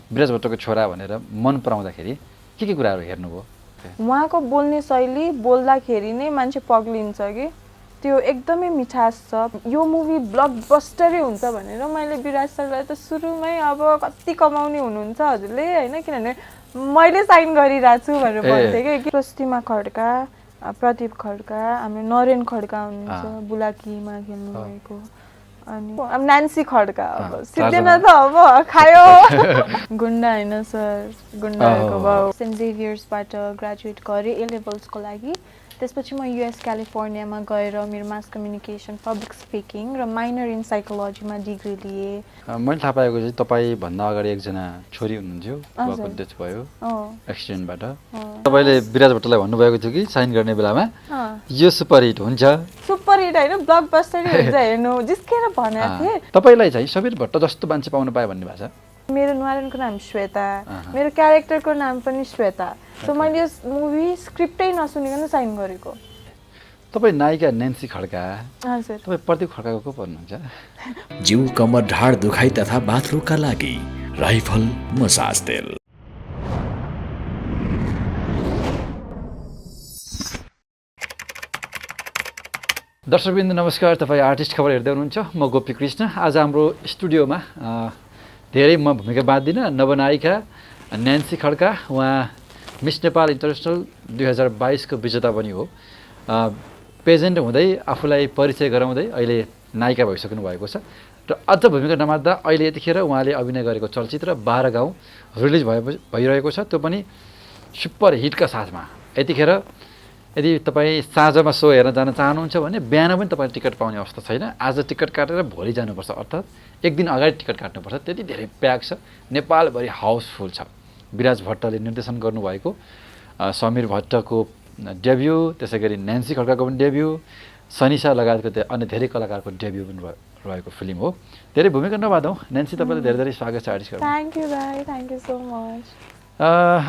विराज भट्टको छोरा भनेर मन पराउँदाखेरि के कुराहरू हेर्नुभयो? उहाँको बोल्ने शैली बोल्दाखेरि नै मान्छे पग्लिन्छ कि त्यो एकदमै मिठास छ। यो मुभी ब्लकबस्टरै हुन्छ भनेर मैले विराज सरलाई त सुरुमै अब कति कमाउने हुनुहुन्छ हजुरले होइन, किनभने मैले साइन गरिरहेको छु भनेर भन्थेँ कि। स्वस्तिमा खड्का, प्रदीप खड्का, हाम्रो नरेन खड्का हुनुहुन्छ बुलाकीमा खेल्नुभएको, अनि अब नान्सी खड्का। अब सिद्धिन त अब खायो गुन्डा होइन सर, गुन्डाहरूको भाउ। सेन्ट जेभियर्सबाट ग्रेजुएट गरेँ ए लेभल्सको लागि। त्यसपछि म युएस क्यालिफोर्नियामा गएर मेरो मास कम्युनिकेसन, पब्लिक स्पिकिङ र माइनर इन साइकोलोजीमा डिग्री लिएँ। मैले थाहा पाएको चाहिँ तपाईँभन्दा अगाडि एकजना छोरी हुनुहुन्थ्यो, उहाँको डेथ भयो एक्सिडेन्टबाट। तपाईँले विराज भट्टलाई भन्नुभएको थियो कि साइन गर्ने बेलामा यो सुपरहिट हुन्छ, सुपरहिट होइन ब्लकबस्टरै हुन्छ हेर्नु जिस्केर भनेको थिएँ। तपाईँलाई चाहिँ समीर भट्ट जस्तो मान्छे पाउनु पायो भन्ने भएको छ? मेरो नुहारनको नाम श्वेता, मेरो क्यारेक्टरको नाम पनि श्वेता। सो मैले यो मुभी स्क्रिप्टै नसुनिकन साइन गरेको। तपाईँ नायिका नेन्सी खड्का, हजुर। तपाईँ प्रदीप खड्काको को पर्नुहुन्छ? जिउ कमर ढाड दुखाइ तथा बाथरुमका लागि राइफल मसाज तेल। दर्शकवृन्द नमस्कार, तपाईँ आर्टिस्ट खबर हेर्दै हुनुहुन्छ। म गोपी कृष्ण। आज हाम्रो स्टुडियोमा धेरै म भूमिका बाँध्दिनँ, नवनायिका नेन्सी खड्का, उहाँ मिस नेपाल इन्टरनेसनल 2022 को विजेता पनि हो। पेजेन्ट हुँदै आफूलाई परिचय गराउँदै अहिले नायिका भइसक्नु भएको छ र अझ भूमिका नमात्दा अहिले यतिखेर उहाँले अभिनय गरेको चलचित्र 12 गाउँ रिलिज भइरहेको छ, त्यो पनि सुपर हिटका साथमा। यतिखेर यदि तपाईँ साँझमा सो हेर्न जान चाहनुहुन्छ भने बिहान पनि तपाईँ टिकट पाउने अवस्था छैन। आज टिकट काटेर भोलि जानुपर्छ, अर्थात् एक दिन अगाडि टिकट काट्नुपर्छ, त्यति धेरै प्याक छ। नेपालभरि हाउसफुल छ। विराज भट्टले निर्देशन गर्नुभएको समीर भट्टको डेब्यू, त्यसै गरी नेन्सी खड्काको पनि डेब्यू, सनिसा लगायतको अन्य धेरै कलाकारको डेब्यू पनि रहेको फिल्म हो। धेरै भूमिका नबाधौँ, नेन्सी तपाईँलाई धेरै धेरै स्वागत छ आर्टिस्ट खबर। थ्याङ्क यू भाइ, थ्याङ्क यू सो मच।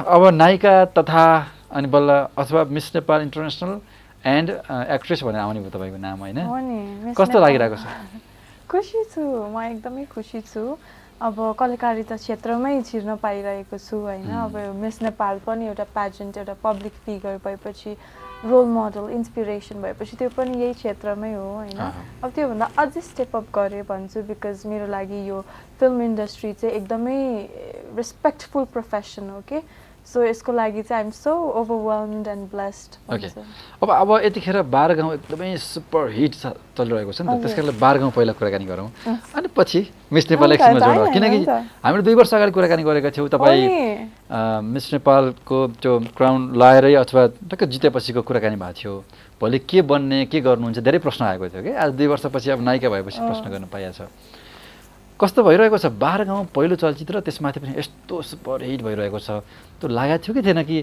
अब नायिका तथा अनि बल्ल अथवा miss Nepal international and actress भनेर आउने भयो तपाईँको नाम होइन? कस्तो लागिरहेको छ? खुसी छु, म एकदमै खुसी छु। अब कलाकारिता क्षेत्रमै छिर्न पाइरहेको छु होइन। अब मिस नेपाल पनि एउटा प्याजेन्ट, एउटा पब्लिक फिगर भएपछि, रोल मोडल, इन्सपिरेसन भएपछि त्यो पनि यही क्षेत्रमै हो होइन। अब त्योभन्दा अझै स्टेप अप गरेँ भन्छु, बिकज मेरो लागि यो फिल्म इन्डस्ट्री चाहिँ एकदमै रेस्पेक्टफुल प्रोफेसन हो कि। सो यसको लागि चाहिँ I'm so overwhelmed and blessed. Okay, अब यतिखेर 12 गाउँ एकदमै सुपर हिट चलिरहेको छ नि त, त्यस कारणले 12 गाउँ पहिला कुराकानी गरौँ अनि पछि मिस नेपाल एक्समा जोडौँ। किनकि हामीले 2 वर्ष अगाडि कुराकानी गरेका थियौँ, तपाईँ मिस नेपालको त्यो क्राउन लाएरै अथवा टक्क जितेपछिको कुराकानी भएको थियो। भोलि के बन्ने, के गर्नुहुन्छ, धेरै प्रश्न आएको थियो कि। आज 2 वर्षपछि अब नायिका भएपछि प्रश्न गर्न पाइएको छ। कस्तो भइरहेको छ 12 गाउँ पहिलो चलचित्र, त्यसमाथि पनि यस्तो सुपर हिट भइरहेको छ? त्यो लागेको थियो कि थिएन कि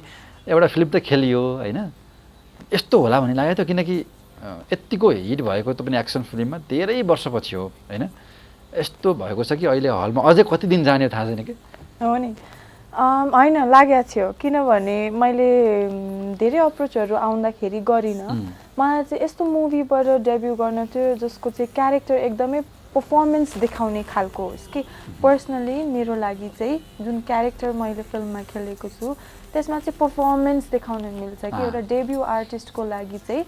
एउटा फिल्म त खेलियो होइन, यस्तो होला भन्ने लागेको थियो? किनकि यत्तिको हिट भएको त पनि एक्सन फिल्ममा धेरै वर्षपछि हो होइन, यस्तो भएको छ कि अहिले हलमा अझै कति दिन जाने थाहा छैन कि? हो नि, होइन लागेको थियो, किनभने मैले धेरै अप्रोचहरू आउँदाखेरि गरिनँ। मलाई चाहिँ यस्तो मुभीबाट डेब्यू गर्न थियो जसको चाहिँ क्यारेक्टर एकदमै पर्फर्मेन्स देखाउने खालको होस् कि। पर्सनली मेरो लागि चाहिँ जुन क्यारेक्टर मैले फिल्ममा खेलेको छु त्यसमा चाहिँ पर्फर्मेन्स देखाउन मिल्छ कि। एउटा डेब्यू आर्टिस्टको लागि चाहिँ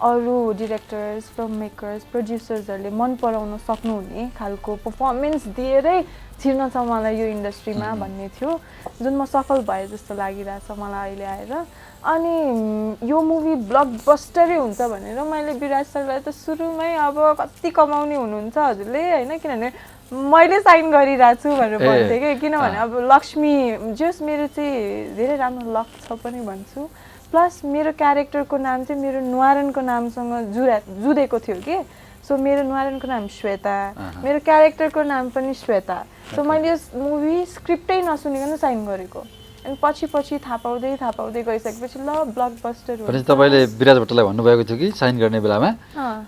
अरू डिरेक्टर्स, फिल्म मेकर्स, प्रड्युसर्सहरूले मन पराउन सक्नुहुने खालको पर्फर्मेन्स दिएरै छिर्न छ मलाई यो इन्डस्ट्रीमा भन्ने थियो, जुन म सफल भए जस्तो लागिरहेछ मलाई अहिले आएर। अनि यो मुभी ब्लकबस्टरै हुन्छ भनेर मैले विराज सरलाई त सुरुमै अब कति कमाउने हुनुहुन्छ हजुरले होइन, किनभने मैले साइन गरिरहेको छु भनेर भन्थेँ कि। किनभने अब लक्ष्मी जस मेरो चाहिँ धेरै राम्रो लक छ पनि भन्छु, प्लस मेरो क्यारेक्टरको नाम चाहिँ मेरो नुहारनको नामसँग जुधेको थियो कि। सो मेरो नुहारनको नाम श्वेता, मेरो क्यारेक्टरको नाम पनि श्वेता। सो मैले यो मुभी स्क्रिप्टै नसुनिकन साइन गरेको। अनि पछि थाहा पाउँदै गइसकेपछि ल ब्लकबस्टर हो। तपाईँले विराज भट्टलाई भन्नुभएको थियो कि साइन गर्ने बेलामा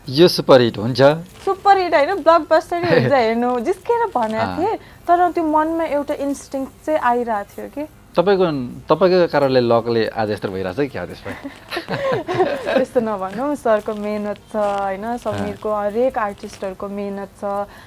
यो सुपर हिट हुन्छ, सुपर हिट होइन ब्लकबस्टरै हुन्छ हेर्नु जिस्केर भनेको थिएँ। तर त्यो मनमा एउटा इन्स्टिङ्क्ट चाहिँ आइरहेको थियो कि तपाईँको कारणले लकले आज यस्तो भइरहेछ कि क्या त्यसमा त्यस्तो नभनौँ सरको मेहनत छ होइन समीरको हरेक आर्टिस्टहरूको मेहनत छ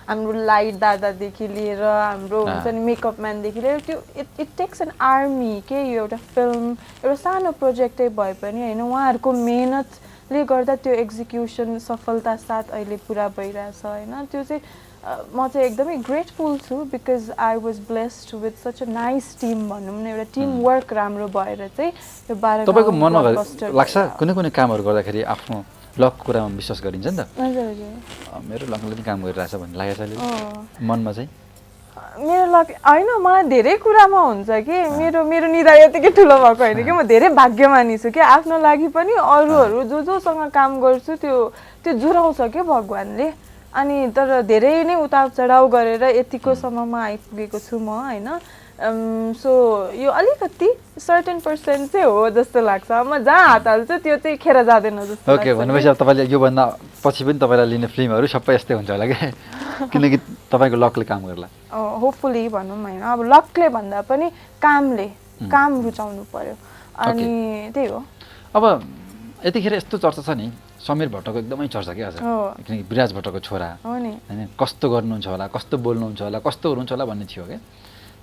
हाम्रो लाइट दादादेखि लिएर हाम्रो हुन्छ नि मेकअप म्यानदेखि लिएर त्यो इट टेक्स एन आर्मी के यो एउटा फिल्म एउटा सानो प्रोजेक्टै भए पनि होइन उहाँहरूको मेहनतले गर्दा त्यो एक्जिक्युसन सफलता साथ अहिले पुरा भइरहेछ होइन त्यो चाहिँ म चाहिँ एकदमै ग्रेटफुल छु because I was blessed with such a nice team भनौँ न एउटा टिम वर्क राम्रो भएर चाहिँ यो 12 तपाईँको मनमा लाग्छ कुनै कुनै कामहरू गर्दाखेरि आफ्नो लक कुरामा विश्वास गरिन्छ नि त हजुर हजुर मेरो लकले पनि काम गरिरहेछ भन्ने लागेको छ अहिले मनमा चाहिँ मेरो लक होइन मलाई धेरै कुरामा हुन्छ कि मेरो मेरो निधार यतिकै ठुलो भएको होइन कि म धेरै भाग्यमानी छु कि आफ्नो लागि पनि अरूहरू जोसँग काम गर्छु त्यो जुराउँछ क्या भगवान्ले अनि तर धेरै नै उतार चढाउ गरेर यतिकोसम्ममा आइपुगेको छु म होइन सो यो अलिकति सर्टेन पर्सेन्ट चाहिँ हो जस्तो लाग्छ म जहाँ हात हाल्छु त्यो चाहिँ खेर जाँदैन जस्तो ओके भनेपछि अब तपाईँले योभन्दा पछि पनि तपाईँलाई लिने फिल्महरू सबै यस्तै हुन्छ होला क्या किनकि तपाईँको लकले काम गर्ला होपफुली भनौँ होइन अब लकले भन्दा पनि कामले काम रुचाउनु पर्यो अनि त्यही हो अब यतिखेर यस्तो चर्चा छ नि समीर भट्टको एकदमै चर्चा के आज किनकि विराज भट्टको छोरा होइन कस्तो गर्नुहुन्छ होला कस्तो बोल्नुहुन्छ होला कस्तो हुनुहुन्छ होला भन्ने थियो क्या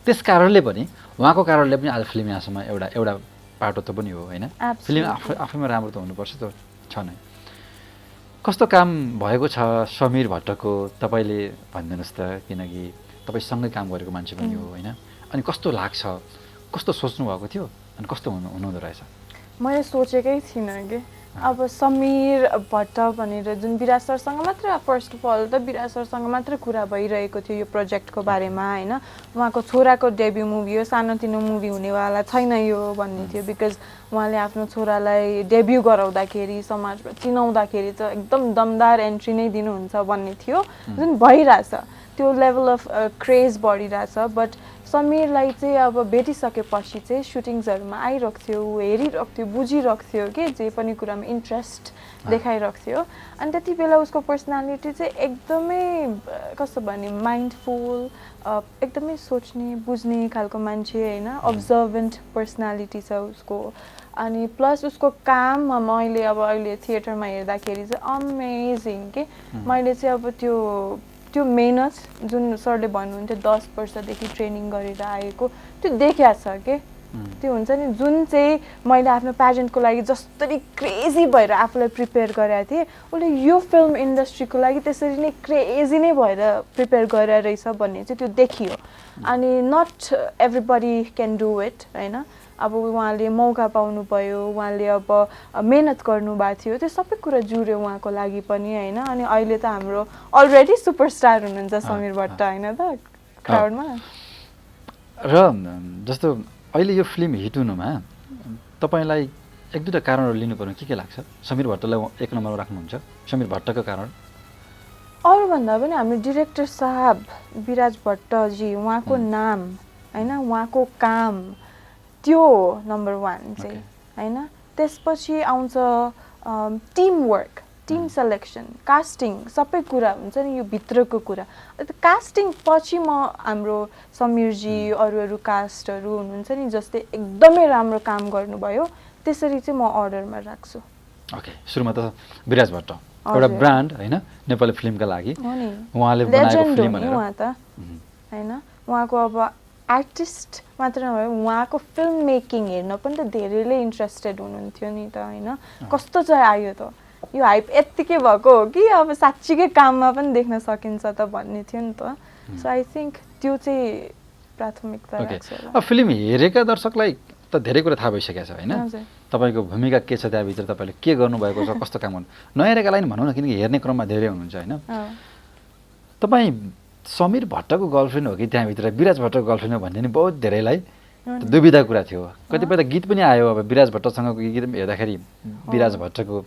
त्यस कारणले पनि उहाँको कारणले पनि आज फिल्म यहाँसम्म एउटा पाटो त पनि हो होइन फिल्म आफैमा राम्रो त हुनुपर्छ त छ नै कस्तो काम भएको छ समीर भट्टको तपाईँले भनिदिनुहोस् त किनकि तपाईँ सँगै काम गरेको मान्छे पनि हो होइन अनि कस्तो लाग्छ कस्तो सोच्नु भएको थियो अनि कस्तो हुनुहुँदो रहेछ मैले सोचेकै थिइनँ कि अब समीर भट्ट भनेर जुन विराज सरसँग मात्र फर्स्ट अफ अल त विराज सरसँग मात्र कुरा भइरहेको थियो यो प्रोजेक्टको बारेमा होइन उहाँको छोराको डेब्यू मुभी हो सानोतिनो मुभी हुनेवाला छैन यो भन्ने थियो बिकज उहाँले आफ्नो छोरालाई डेब्यू गराउँदाखेरि समाजमा चिनाउँदाखेरि त एकदम दमदार एन्ट्री नै दिनुहुन्छ भन्ने थियो जुन भइरहेछ त्यो लेभल अफ क्रेज बढिरहेछ बट समीरलाई चाहिँ अब भेटिसकेपछि चाहिँ सुटिङ्सहरूमा आइरहेको थियो हेरिरहेको थियो बुझिरहेको थियो कि जे पनि कुरामा इन्ट्रेस्ट देखाइरहेको थियो अनि त्यति बेला उसको पर्सनालिटी चाहिँ एकदमै कस्तो भने माइन्डफुल एकदमै सोच्ने बुझ्ने खालको मान्छे होइन अब्जर्भेन्ट पर्सनालिटी छ उसको अनि प्लस उसको काम मैले अब अहिले थिएटरमा हेर्दाखेरि चाहिँ अमेजिङ के मैले चाहिँ अब त्यो मेहनत जुन सरले भन्नुहुन्थ्यो 10 वर्षदेखि ट्रेनिङ गरेर आएको त्यो देखिया छ के त्यो हुन्छ नि जुन चाहिँ मैले आफ्नो प्याजेन्टको लागि जसरी क्रेजी भएर आफूलाई प्रिपेयर गरेको थिएँ उसले यो फिल्म इन्डस्ट्रीको लागि त्यसरी नै क्रेजी नै भएर प्रिपेयर गरेर रहेछ भन्ने चाहिँ त्यो देखियो अनि not everybody can do it होइन अब उहाँले मौका पाउनु भयो उहाँले अब मेहनत गर्नुभएको थियो त्यो सबै कुरा जुर्यो उहाँको लागि पनि होइन अनि अहिले त हाम्रो अलरेडी सुपरस्टार हुनुहुन्छ समीर भट्ट होइन त क्राउडमा र जस्तो अहिले यो फिल्म हिट हुनुमा तपाईँलाई एक दुईवटा कारणहरू लिनुपर्ने के लाग्छ समीर भट्टलाई 1 नम्बरमा राख्नुहुन्छ समीर भट्टको कारण अरूभन्दा पनि हाम्रो डिरेक्टर साहब विराज भट्टजी उहाँको नाम होइन उहाँको काम त्यो नम्बर 1 चाहिँ होइन त्यसपछि आउँछ team work team selection casting सबै कुरा हुन्छ नि यो भित्रको कुरा कास्टिङ पछि म हाम्रो समीरजी अरू कास्टहरू हुनुहुन्छ नि जस्तै एकदमै राम्रो काम गर्नुभयो त्यसरी चाहिँ म अर्डरमा राख्छु ओके सुरुमा त विराज भट्ट एउटा ब्रान्ड होइन नेपाली फिल्मका लागि उहाँले बनाएको फिल्म भनेर उहाँ त होइन उहाँको अब आर्टिस्ट मात्र नभए उहाँको फिल्म मेकिङ हेर्न पनि त धेरैले इन्ट्रेस्टेड हुनुहुन्थ्यो नि त होइन कस्तो चाहिँ आयो त यो हाइप यत्तिकै भएको हो कि अब साँच्चीकै काममा पनि देख्न सकिन्छ त भन्ने थियो नि त सो आई थिङ्क त्यो चाहिँ प्राथमिकता राख्छ अब फिल्म हेरेका दर्शकलाई त धेरै कुरा थाहा भइसकेको छ होइन तपाईँको भूमिका के छ त्यहाँभित्र तपाईँले के गर्नुभएको छ कस्तो काम गर्नु नहेरेकालाई पनि भनौँ न किनकि हेर्ने क्रममा धेरै हुनुहुन्छ होइन तपाईँ समीर भट्टको गर्लफ्रेन्ड हो कि त्यहाँभित्र विराज भट्टको गर्लफ्रेन्ड हो भन्ने नि बहुत धेरैलाई दुविधा कुरा थियो कतिपय त गीत पनि आयो अब विराज भट्टसँगको गीत हेर्दाखेरि विराज भट्टको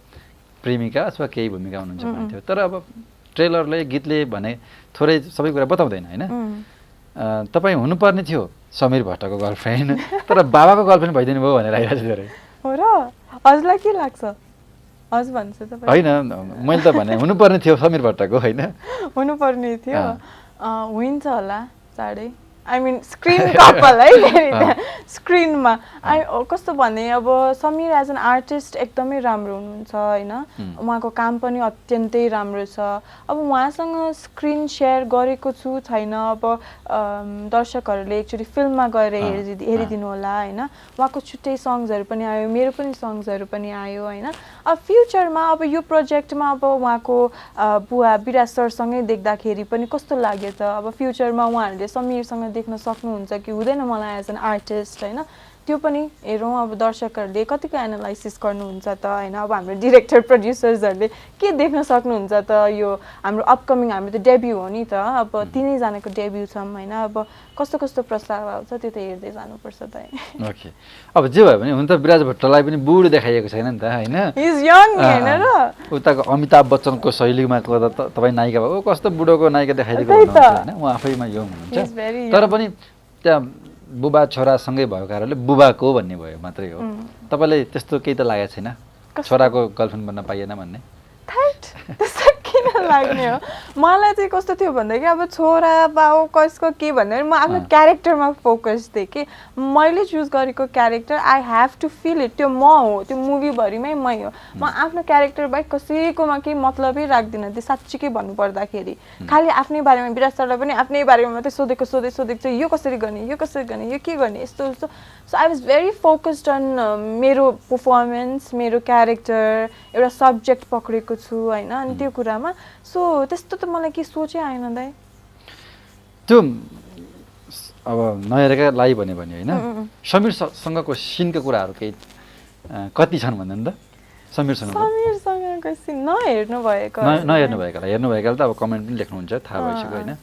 प्रेमिका अथवा केही भूमिका हुनुहुन्छ भन्थ्यो तर अब ट्रेलरले गीतले भने थोरै सबै कुरा बताउँदैन होइन तपाईँ हुनुपर्ने थियो समीर भट्टको गर्लफ्रेन्ड तर बाबाको गर्लफ्रेन्ड भइदिनु भयो भनेर आइरहेको छ धेरै हो र हजुरलाई के लाग्छ हजुर भन्छु तपाईँ होइन मैले त भने हुनुपर्ने थियो समीर भट्टको होइन हुनुपर्ने थियो हुन्छ होला चाँडै आई मिन स्क्रिन कपल है फेरि त्यहाँ स्क्रिनमा कस्तो भने अब समीर एज एन आर्टिस्ट एकदमै राम्रो हुनुहुन्छ होइन उहाँको काम पनि अत्यन्तै राम्रो छ अब उहाँसँग स्क्रिन सेयर गरेको छु छैन अब दर्शकहरूले एक्चुअली फिल्ममा गएर हेरिदिनु होला होइन उहाँको छुट्टै सङ्ग्सहरू पनि आयो मेरो पनि सङ्ग्सहरू पनि आयो होइन अब फ्युचरमा अब यो प्रोजेक्टमा अब उहाँको बुवा विराज सरसँगै देख्दाखेरि पनि कस्तो लाग्यो त अब फ्युचरमा उहाँहरूले समीरसँग देख्न सक्नुहुन्छ कि हुँदैन मलाई एज एन आर्टिस्ट होइन त्यो पनि हेरौँ अब दर्शकहरूले कतिको एनालाइसिस गर्नुहुन्छ त होइन अब हाम्रो डिरेक्टर प्रड्युसर्सहरूले के देख्न सक्नुहुन्छ त यो हाम्रो अपकमिङ हाम्रो त डेब्यू हो नि त अब तिनैजनाको डेब्यू छौँ होइन अब कस्तो कस्तो प्रस्ताव आउँछ त्यो त हेर्दै जानुपर्छ त ओके अब जे भयो भने हुन त विराज भट्टलाई पनि बुढो देखाइएको छैन नि त होइन इज यङ हैन र उताको अमिताभ बच्चनको शैलीमा तपाईँ नायिका भयो कस्तो बुढोको नायिका देखाइदिएको होइन उहाँ आफैमा यङ हुनुहुन्छ तर पनि त्यहाँ बुबा छोरासँगै भएको कारणले बुबाको भन्ने भयो मात्रै हो तपाईँलाई त्यस्तो केही त लागेको छैन छोराको गर्लफ्रेन्ड बन्न पाइएन भन्ने त्यस्तो किन लाग्ने हो मलाई चाहिँ कस्तो थियो भन्दाखेरि अब छोरा बाउ कसको के भन्दा म आफ्नो क्यारेक्टरमा फोकस थिएँ कि मैले चुज गरेको character I have to feel it त्यो म हो त्यो मुभीभरिमै मै हो म आफ्नो क्यारेक्टर बाहेक कसैकोमा केही मतलबै राख्दिनँ त्यो साँच्चीकै भन्नुपर्दाखेरि खालि आफ्नै बारेमा विराज सरलाई पनि आफ्नै बारेमा मात्रै सोधेको चाहिँ यो कसरी गर्ने यो के गर्ने यस्तो उस्तो so I was very focused on मेरो पर्फर्मेन्स मेरो क्यारेक्टर एउटा सब्जेक्ट पक्रेको छु होइन अनि त्यो कुरामा सो त्यस्तो त मलाई के सोचै आएन दाइ त्यो अब नहेरेका लाई भन्यो भने होइन समीरसँगको सिनको कुराहरू केही कति छन् भन्दा नि त समीरसँगको सिन नहेर्नु भएकोलाई हेर्नु भएकोलाई त अब कमेन्ट पनि लेख्नुहुन्छ थाहा भइसक्यो होइन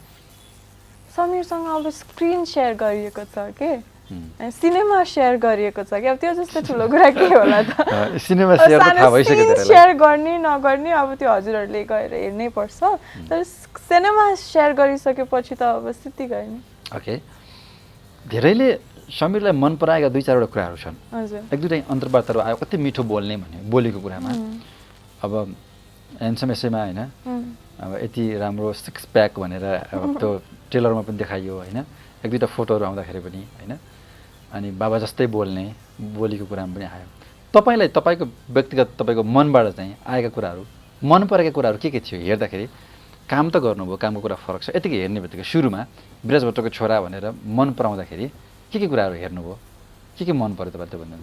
समीरसँग अब स्क्रिन सेयर गरिएको छ के सिनेमा सेयर गरिएको छ कि अब त्यो जस्तो ठुलो कुरा के होला त सिनेमा सेयर त थाहा भइसक्यो त्यसलाई सेयर गर्ने नगर्ने अब त्यो हजुरहरूले गएर हेर्नै पर्छ तर सिनेमा सेयर गरिसकेपछि त अब सिद्धि गर्ने ओके धेरैले समीरलाई मन पराएका दुई चारवटा कुराहरू छन् हजुर एक दुईवटा अन्तर्वार्ताहरू आयो कति मिठो बोल्ने भन्ने बोलेको कुरामा अब ह्यान्डसम यसैमा होइन अब यति राम्रो सिक्स प्याक भनेर अब त्यो ट्रेलरमा पनि देखाइयो होइन एक दुईवटा फोटोहरू आउँदाखेरि पनि होइन अनि बाबा जस्तै बोलेको कुरामा पनि आयो तपाईँलाई तपाईँको व्यक्तिगत तपाईँको मनबाट चाहिँ आएका कुराहरू मन परेका कुराहरू के थियो हेर्दाखेरि काम त गर्नुभयो कामको कुरा फरक छ यतिकै हेर्ने बित्तिकै सुरुमा विराज भट्टको छोरा भनेर मन पराउँदाखेरि के कुराहरू हेर्नुभयो के मन पर्यो तपाईँले त्यो भन्नु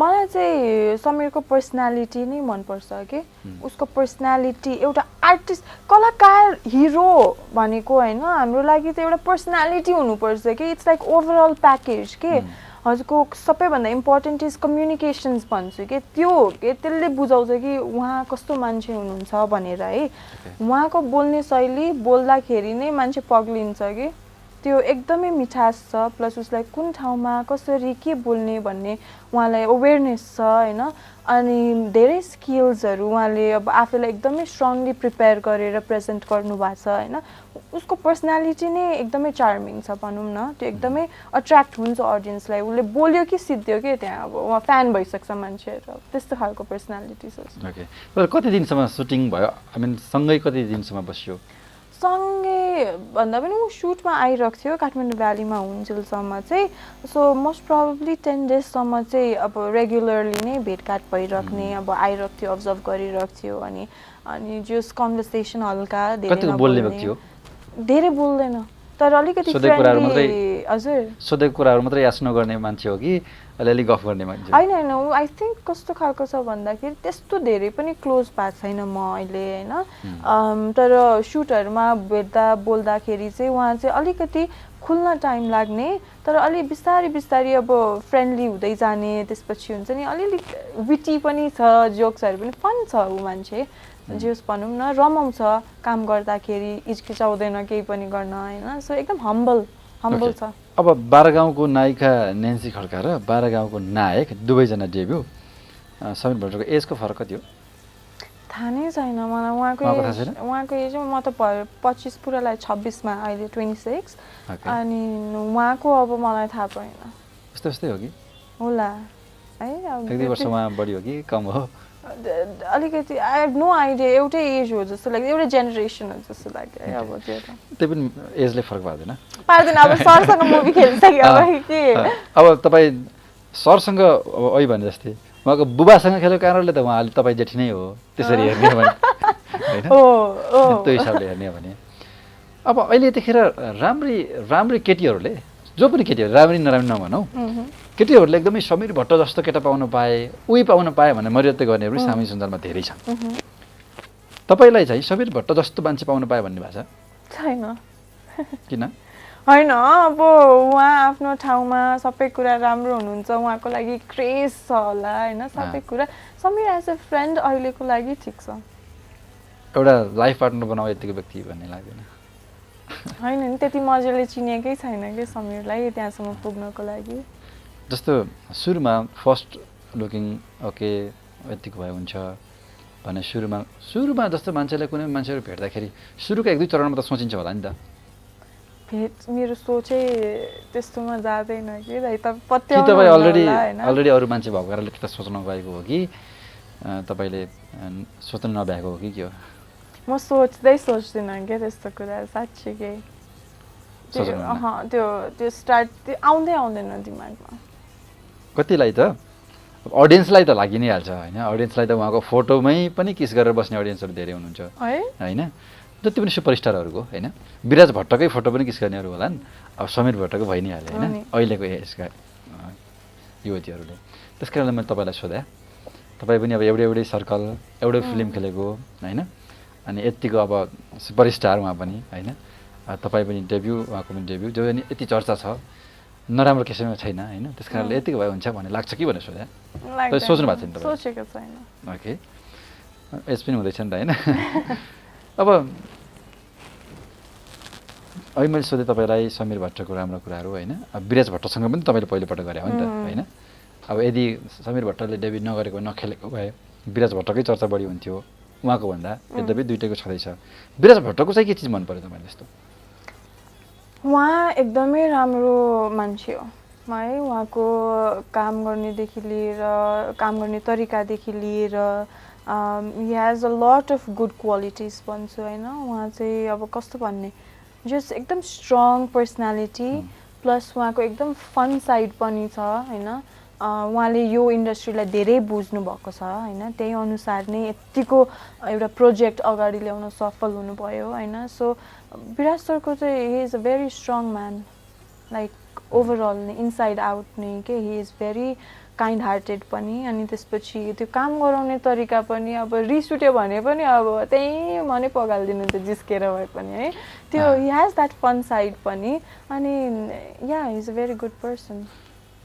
मलाई चाहिँ समीरको पर्सनालिटी नै मनपर्छ कि उसको पर्सनालिटी एउटा आर्टिस्ट कलाकार हिरो भनेको होइन हाम्रो लागि त एउटा पर्सनालिटी हुनुपर्छ कि इट्स लाइक ओभरअल प्याकेज के हजुरको सबैभन्दा इम्पोर्टेन्ट इज कम्युनिकेसन्स भन्छु कि त्यो हो कि त्यसले बुझाउँछ कि उहाँ कस्तो मान्छे हुनुहुन्छ भनेर है उहाँको बोल्ने शैली बोल्दाखेरि नै मान्छे पग्लिन्छ कि त्यो एकदमै मिठास छ प्लस उसलाई कुन ठाउँमा कसरी के बोल्ने भन्ने उहाँलाई अवेरनेस छ होइन अनि धेरै स्किल्सहरू उहाँले अब आफैलाई एकदमै स्ट्रङली प्रिपेयर गरेर प्रेजेन्ट गर्नुभएको छ होइन उसको पर्सनालिटी नै एकदमै चार्मिङ छ भनौँ न त्यो एकदमै अट्र्याक्ट हुन्छ अडियन्सलाई उसले बोल्यो कि सिद्धियो कि त्यहाँ अब उहाँ फ्यान भइसक्छ मान्छेहरू त्यस्तो खालको पर्सनालिटी छ ओके तर कति दिनसम्म सुटिङ भयो आई मिन सँगै कति दिनसम्म बस्यो सँगै भन्दा पनि ऊ सुटमा आइरहेको थियो काठमाडौँ भ्यालीमा हुन्जेलसम्म चाहिँ सो मोस्ट प्रब्ली 10 डेजसम्म चाहिँ अब रेगुलरली नै भेटघाट भइराख्ने अब आइरहेको थियो अब्जर्भ गरिरहेको थियो अनि जस कन्भर्सेसन हल्का धेरै बोल्दैन तर अलिकति फ्रेन्डली हजुर सोधेको कुराहरू मात्रै यास नगर्ने मान्छे हो कि अलिअलि गफ गर्ने मान्छे होइन आई थिङ्क कस्तो खालको छ भन्दाखेरि त्यस्तो धेरै पनि क्लोज भएको छैन म अहिले होइन तर सुटहरूमा बोल्दाखेरि चाहिँ उहाँ चाहिँ अलिकति खुल्न टाइम लाग्ने तर अलि बिस्तारै अब फ्रेन्डली हुँदै जाने त्यसपछि हुन्छ नि अलिअलि विटी पनि छ जोक्सहरू पनि फन छ ऊ मान्छे जेस भनौँ न रमाउँछ काम गर्दाखेरि हिचकिचाउँदैन केही पनि गर्न होइन सो एकदम हम्बल छ अब 12 गाउँको नायिका नेन्सी खड्का र 12 गाउँको नायक दुवैजना डेब्यू समीर भट्टको एजको फरक कति हो थाहा नै छैन मलाई उहाँको एज म त 25 पुरालाई 26 मा अहिले 26 अनि उहाँको अब मलाई थाहा भएन यस्तै हो कि होला है अब 1 वर्ष उहाँ बढी हो कि कम हो अलिकति आई हेभ नो आइडिया एउटै एज हो जस्तो लाग्यो एउटै जेनेरेसन हो जस्तो लाग्यो है अब त्यो त त्यही पनि एजले फरक पार्दैन पार्दैन अब सरसँग मुभी खेलिसक्यो अब के अब तपाईँ सरसँग अब अहिले भने जस्तै उहाँको बुबासँग खेलेको कारणले त उहाँले तपाईँ जेठी नै हो त्यसरी हेर्ने हो भने होइन त्यो हिसाबले हेर्ने हो भने अब अहिले यतिखेर राम्री केटीहरूले जो पनि केटीहरू राम्री नराम्री नभनौँ केटीहरूले एकदमै समीर भट्ट जस्तो केटा पाउन पाए उही पाउन पाए भने मर्यादा गर्नेहरू सामाजिक सञ्जालमा धेरै छन् तपाईँलाई चाहिँ समीर भट्ट जस्तो मान्छे पाउन पाए भन्ने भएको छ छैन किन होइन अब उहाँ आफ्नो ठाउँमा सबै कुरा राम्रो हुनुहुन्छ उहाँको लागि क्रेज छ होला होइन सबै कुरा समीर एज अ फ्रेन्ड अहिलेको लागि ठिक छ एउटा लाइफ पार्टनर बनाऊ यतिको व्यक्ति भन्ने लाग्दैन होइन नि त्यति मजाले चिनेकै छैन कि समीरलाई त्यहाँसम्म पुग्नको लागि जस्तो सुरुमा फर्स्ट लुकिङ ओके यतिको भए हुन्छ भने सुरुमा जस्तो मान्छेलाई कुनै मान्छेहरू भेट्दाखेरि सुरुको 1-2 चरणमा त सोचिन्छ होला नि त मेरो सोचै त्यस्तोमा जाँदैन कि तपाईँ अलरेडी अरू मान्छे भएको कारणले त्यता सोच्न गएको हो कि तपाईँले सोच्नु नभ्याएको हो कि के हो म सोच्दिनँ क्या त्यस्तो कुरा साँच्चीकै त्यो स्टार्ट त्यो आउँदैन दिमागमा कतिलाई त अडियन्सलाई त लागि नै हाल्छ होइन अडियन्सलाई त उहाँको फोटोमै पनि किस गरेर बस्ने अडियन्सहरू धेरै हुनुहुन्छ होइन जति पनि सुपरस्टारहरूको होइन विराज भट्टकै फोटो पनि किस गर्नेहरू होला नि अब समीर भट्टको भइ नै हाल्यो होइन अहिलेको यसका युवतीहरूले त्यस कारणले मैले तपाईँलाई सोधेँ तपाईँ पनि अब एउटै सर्कल एउटै फिल्म खेलेको होइन अनि यतिको अब सुपरस्टार उहाँ पनि होइन तपाईँ पनि डेब्यू उहाँको पनि डेब्यू जो पनि यति चर्चा छ नराम्रो केसैमा छैन होइन त्यस कारणले यतिको भए हुन्छ भन्ने लाग्छ कि भनेर सोधेँ तपाईँ सोच्नु भएको छैन सोचेको छैन ओके एज पनि हुँदैछ नि त होइन अब अहिले मैले सोधेँ तपाईँलाई समीर भट्टको राम्रो कुराहरू होइन अब विराज भट्टसँग पनि तपाईँले पहिलोपल्ट गरे हो नि त होइन अब यदि समीर भट्टले डेब्यू नगरेको नखेलेको भए विराज भट्टकै चर्चा बढी हुन्थ्यो उहाँको भन्दा यद्यपि दुइटैको छँदैछ विराज भट्टको चाहिँ के चिज मन पर्यो तपाईँले जस्तो उहाँ एकदमै राम्रो मान्छे हो है उहाँको काम गर्नेदेखि लिएर काम गर्ने तरिकादेखि लिएर he has a lot of good qualities भन्छु होइन उहाँ चाहिँ अब कस्तो भन्ने जस्ट एकदम स्ट्रङ पर्सनालिटी प्लस उहाँको एकदम फन साइड पनि छ होइन उहाँले यो इन्डस्ट्रीलाई धेरै बुझ्नु भएको छ होइन त्यही अनुसार नै यतिको एउटा प्रोजेक्ट अगाडि ल्याउन सफल हुनुभयो होइन सो विराज सरको चाहिँ ही is a very strong man like overall नै इनसाइड आउट नै के he is very kind hearted पनि अनि त्यसपछि त्यो काम गराउने तरिका पनि अब रिस उठ्यो भने पनि अब त्यही मनै पगालिदिनु त्यो जिस्केर भए पनि है त्यो ही हेज द्याट फन साइड पनि अनि या ही is a very good person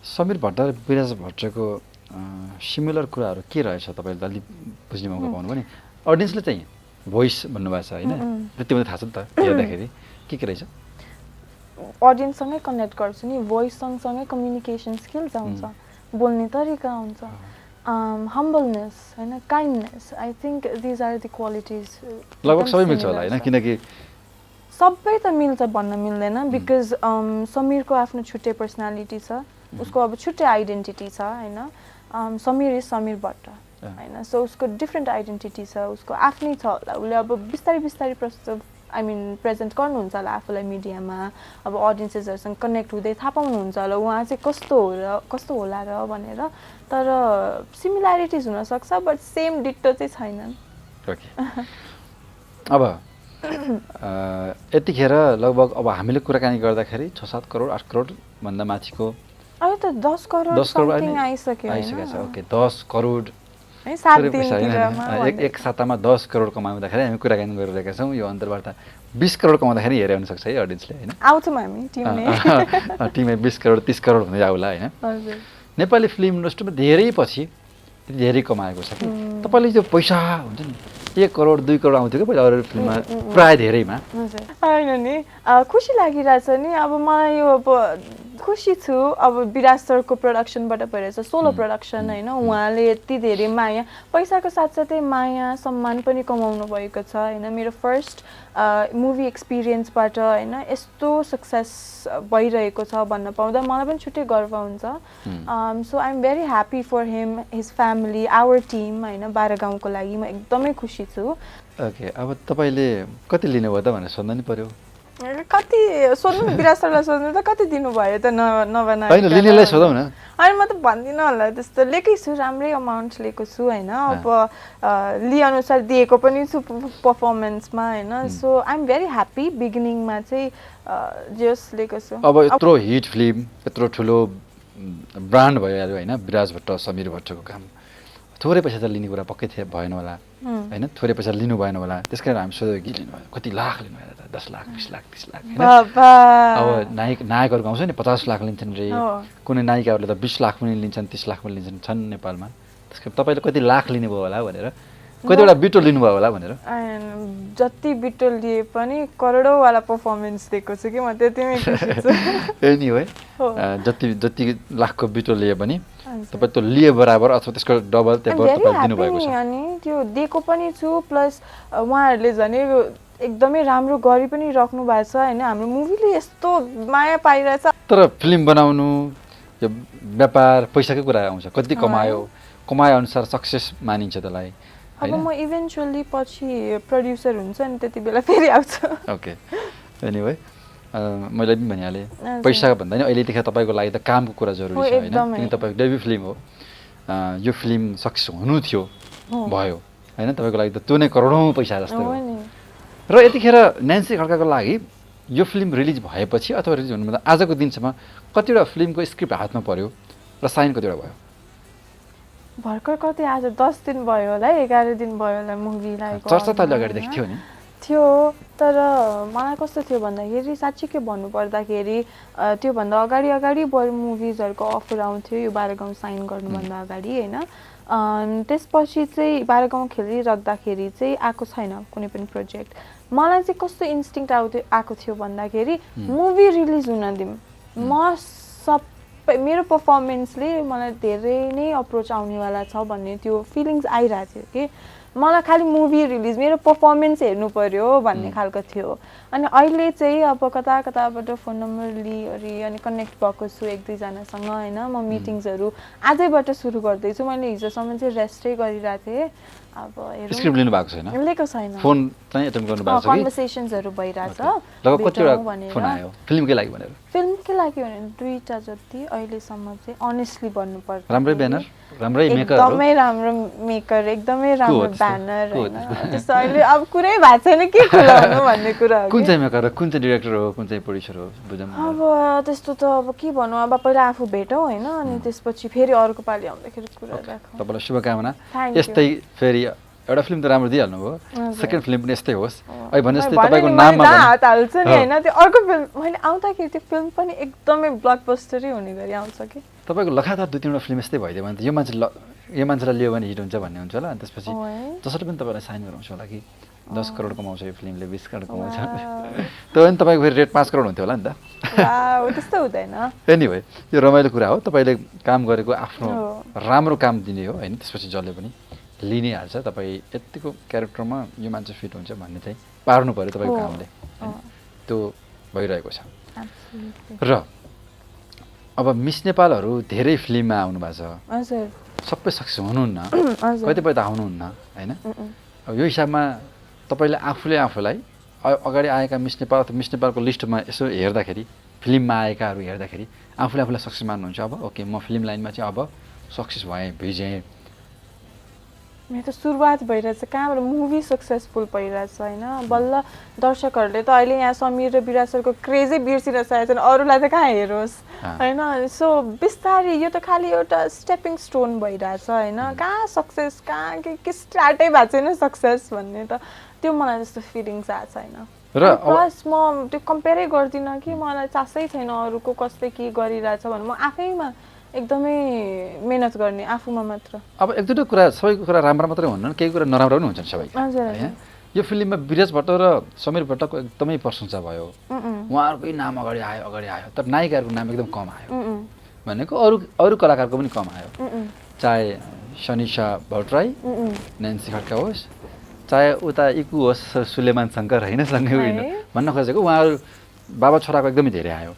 Sameer Bhatt र विराज भट्टको सिमिलर कुराहरू के रहेछ तपाईँले अलिक बुझ्ने मौका पाउनु भने अडियन्सले चाहिँ भोइस भन्नुभएको छ होइन त्यति मात्रै थाहा छ नि त हेर्दाखेरि के रहेछ अडियन्ससँगै कनेक्ट गर्छु नि भोइस सँगसँगै कम्युनिकेसन स्किल्स आउँछ बोल्ने तरिका हुन्छ हम्बलनेस होइन kindness I think these are the qualities लगभग सबै मिल्छ होला होइन किनकि सबै त मिल्छ भन्न मिल्दैन बिकज समीरको आफ्नो छुट्टै पर्सनालिटी छ उसको अब छुट्टै आइडेन्टिटी छ होइन समीर इज समीर भट्ट होइन सो उसको डिफ्रेन्ट आइडेन्टिटी छ उसको आफ्नै छ होला उसले अब बिस्तारै प्रेजेन्ट गर्नुहुन्छ होला आफूलाई मिडियामा अब अडियन्सेसहरूसँग कनेक्ट हुँदै थाहा पाउनुहुन्छ होला उहाँ चाहिँ कस्तो होला र भनेर तर सिमिल्यारिटिज हुनसक्छ बट सेम डिक्टो चाहिँ छैनन् अब यतिखेर लगभग अब हामीले कुराकानी गर्दाखेरि 6-7 करोड 8 करोड भन्दा माथिको अहिले त 10 करोड समथिङ आइसक्यो छ ओके 10 करोड एक सातामा 10 करोड कमाउँदाखेरि हामी कुराकानी गरिरहेका छौँ यो अन्तर्वार्ता 20 करोड कमाउँदाखेरि हेरे हुनसक्छ है अडियन्सले होइन आउँछौँ हामी टिममै 20 करोड 30 करोड हुँदै आउला होइन नेपाली फिल्म इन्डस्ट्रीमा धेरै पछि धेरै कमाएको छ कि तपाईँले त्यो पैसा हुन्छ नि 1 करोड 2 करोड आउँथ्यो कि पहिला अरू फिल्ममा प्राय धेरैमा होइन नि खुसी लागिरहेछ नि अब मलाई यो अब खुसी छु अब विराज सरको प्रोडक्सनबाट भइरहेछ सोलो प्रोडक्सन होइन उहाँले यति धेरै माया पैसाको साथसाथै माया सम्मान पनि कमाउनु भएको छ होइन मेरो फर्स्ट मुभी एक्सपिरियन्सबाट होइन यस्तो सक्सेस भइरहेको छ भन्न पाउँदा मलाई पनि छुट्टै गर्व हुन्छ so I am very happy for him his family our team होइन 12 गाउँको लागि म एकदमै खुसी छु ओके अब तपाईँले कति लिनुभयो त भनेर सोध्नु नि पर्यो कति सोध्नु विराज सरलाई सोध्नु त कति दिनुभयो त नबनाएर होइन लिनेलाई सोधौँ न अनि म त भन्दिनँ होला त्यस्तो लिएकै छु राम्रै अमाउन्ट लिएको छु होइन अब लिएअनुसार दिएको पनि छु पर्फर्मेन्समा होइन so I am very happy बिगिनिङमा चाहिँ जस लिएको छु अब यत्रो हिट फिल्म यत्रो ठुलो ब्रान्ड भयो होइन विराज भट्ट समीर भट्टको काम थोरै पैसा त लिने कुरा पक्कै भएन होला होइन थोरै पैसा लिनु भएन होला त्यस कारण हामी सोध्यो कि लिनुभयो कति लाख लिनुभयो त 10 लाख 20 लाख 30 लाख होइन अब नायकहरू आउँछ नि 50 लाख लिन्छन् रे कुनै नायिकाहरूले त 20 लाख पनि लिन्छन् 30 लाख पनि लिन्छन् छन् नेपालमा त्यस कारण तपाईँले कति लाख लिनुभयो होला भनेर कतिवटा बिटो लिनुभयो होला भनेर जति बिटो लिए पनि करोडौँवाला पर्फर्मेन्स दिएको छु कि म त्यतिमै खुसी छु एनी है जति लाखको बिटो लिए पनि तपाईँ त्यो लिए बराबर अथवा त्यसको डबल त्यहाँ तपाईँ दिनुभएको छ अनि त्यो दिएको पनि छु प्लस उहाँहरूले झन् एकदमै राम्रो गरी पनि राख्नु भएको छ होइन हाम्रो मुभीले यस्तो माया पाइरहेछ तर फिल्म बनाउनु यो व्यापार पैसाकै कुरा आउँछ कति कमायो कमाए अनुसार सक्सेस मानिन्छ त्यसलाई अब म इभेन्चुअली पछि प्रड्युसर हुन्छ नि त्यति बेला फेरि आउँछ ओके एनीवे मैले पनि भनिहालेँ पैसा भन्दा नि अहिलेदेखि तपाईँको लागि त कामको कुरा जरुरी छ होइन किन तपाईँको डेब्यु फिल्म हो यो फिल्म सक्सेस हुनु थियो भयो होइन तपाईँको लागि त त्यो नै करोडौँ पैसा जस्तो हो र यतिखेर न्यान्सी खड्काको लागि यो फिल्म रिलिज भएपछि अथवा रिलिज हुनुभन्दा आजको दिनसम्म कतिवटा फिल्मको स्क्रिप्ट हातमा पर्यो र साइन कतिवटा भयो भर्खर कति आज 10 दिन भयो होला 11 दिन भयो होला मुभीलाई चर्चा त अगाडिदेखि थियो नि थियो तर मलाई कस्तो थियो भन्दाखेरि साँच्चै के भन्नु पर्दाखेरि त्योभन्दा अगाडि मुभिजहरूको अफर आउँथ्यो यो 12 गाउँ साइन गर्नुभन्दा अगाडि होइन त्यसपछि चाहिँ 12 गाउँ खेलिराख्दाखेरि चाहिँ आएको छैन कुनै पनि प्रोजेक्ट मलाई चाहिँ कस्तो इन्स्टिङ्क्ट आएको थियो भन्दाखेरि मुभी रिलिज हुन दिउँ म मेरो पर्फर्मेन्सले मलाई धेरै नै अप्रोच आउनेवाला छ भन्ने त्यो फिलिङ्स आइरहेको थियो कि मलाई खालि मुभी रिलिज मेरो पर्फर्मेन्स हेर्नु पर्यो भन्ने खालको थियो अनि अहिले चाहिँ अब कताबाट फोन नम्बर लिइओरि अनि कनेक्ट भएको छु 1-2 जनासँग होइन म मिटिङ्सहरू आजैबाट सुरु गर्दैछु मैले हिजोसम्म चाहिँ रेस्टै गरिरहेको थिएँ अब स्क्रिप्ट लिनु भएको छैन लिएको छैन फोन चाहिँ एटेम्प गर्नु भएको छ कि कन्भर्सेसन्सहरू भइरहेछ लगभग कतिवटा फोन आयो फिल्मकै लागि भनेर फिल्मकै लागि भने 2टा जति अहिलेसम्म चाहिँ अनेस्टली भन्नु पर्छ राम्रै ब्यानर राम्रै मेकर एकदमै राम्रो मेकर एकदमै राम्रो ब्यानर हैन त्यस्तो अहिले अब कुरै भएको छैन के खुलाउनु भन्ने कुरा हो कुन चाहिँ मेकर हो कुन चाहिँ डाइरेक्टर हो कुन चाहिँ प्रोड्युसर हो बुझौँ अब त्यस्तो त अब के भन्नु अब पहिला आफू भेटौँ हैन अनि त्यसपछि फेरि अर्को पालि आउँदाखेरि कुरा राखौँ तपाईलाई शुभकामना यस्तै फेरि एउटा फिल्म त राम्रो दिइहाल्नु भयो सेकेन्ड फिल्म पनि यस्तै होस् अहिले भने जस्तै तपाईको नाममा हात हाल्छु नि हैन त्यो अर्को फिल्म मैले आउँदाखेरि त्यो फिल्म पनि एकदमै ब्लकबस्टरै हुने गरी आउँछ कि तपाईको लगातार 2-3वटा फिल्म यस्तै भइदियो भने त यो मान्छेलाई लियो भने हिट हुन्छ भन्ने हुन्छ होला अनि त्यसपछि जसरी पनि तपाईँलाई साइन गराउँछ होला कि 10 करोड कमाउँछ यो फिल्मले 20 करोड कमाउँछ त्यो पनि तपाईँको फेरि रेट 5 करोड हुन्थ्यो होला नि त त्यस्तो हुँदैन एनीवे यो रमाइलो कुरा हो तपाईँले काम गरेको आफ्नो राम्रो काम दिने हो होइन त्यसपछि जसले पनि लिनै हाल्छ तपाईँ यतिको क्यारेक्टरमा यो मान्छे फिट हुन्छ भन्ने चाहिँ पार्नु पऱ्यो तपाईँको कामले त्यो भइरहेको छ र अब मिस नेपालहरू धेरै फिल्ममा आउनु भएको छ सबै सक्सेस हुनुहुन्न कतिपय त आउनुहुन्न होइन अब यो हिसाबमा तपाईँले आफूलाई अगाडि आएका मिस नेपाल अथवा मिस नेपालको लिस्टमा यसो हेर्दाखेरि फिल्ममा आएकाहरू हेर्दाखेरि आफूलाई सक्सेस मान्नुहुन्छ अब ओके म फिल्म लाइनमा चाहिँ अब सक्सेस भएँ भिजेँ मेरो त सुरुवात भइरहेछ कहाँबाट मुभी सक्सेसफुल भइरहेछ होइन बल्ल दर्शकहरूले त अहिले यहाँ समीर र विराज सरको क्रेजै बिर्सिरहेको छन् अरूलाई त कहाँ हेरोस् होइन सो बिस्तारै यो त खालि एउटा स्टेपिङ स्टोन भइरहेछ होइन कहाँ सक्सेस कहाँ के स्टार्टै भएको छैन सक्सेस भन्ने त त्यो मलाई जस्तो फिलिङ्स आएको छैन र प्लस म त्यो कम्पेयरै गर्दिनँ कि मलाई चासै छैन अरूको कसले के गरिरहेछ भने म आफैमा एकदमै मेहनत गर्ने आफूमा मात्र अब एक दुईवटा कुरा सबैको कुरा राम्रो मात्रै हुन्न केही कुरा नराम्रो पनि हुन्छन् सबै हजुर हैन यो फिल्ममा विराज भट्ट र समीर भट्टको एकदमै प्रशंसा भयो, उहाँहरूकै नाम अगाडि आयो, तर नायिकाहरूको नाम एकदम कम आयो भनेको अरू कलाकारको पनि कम आयो, चाहे सनिषा भट्टराई, नेन्सी खड्का होस्, चाहे उता इकु होस् सुलेमान शङ्कर होइन, सँगै होइन भन्न खोजेको, उहाँहरू बाबा छोराको एकदमै धेरै आयो।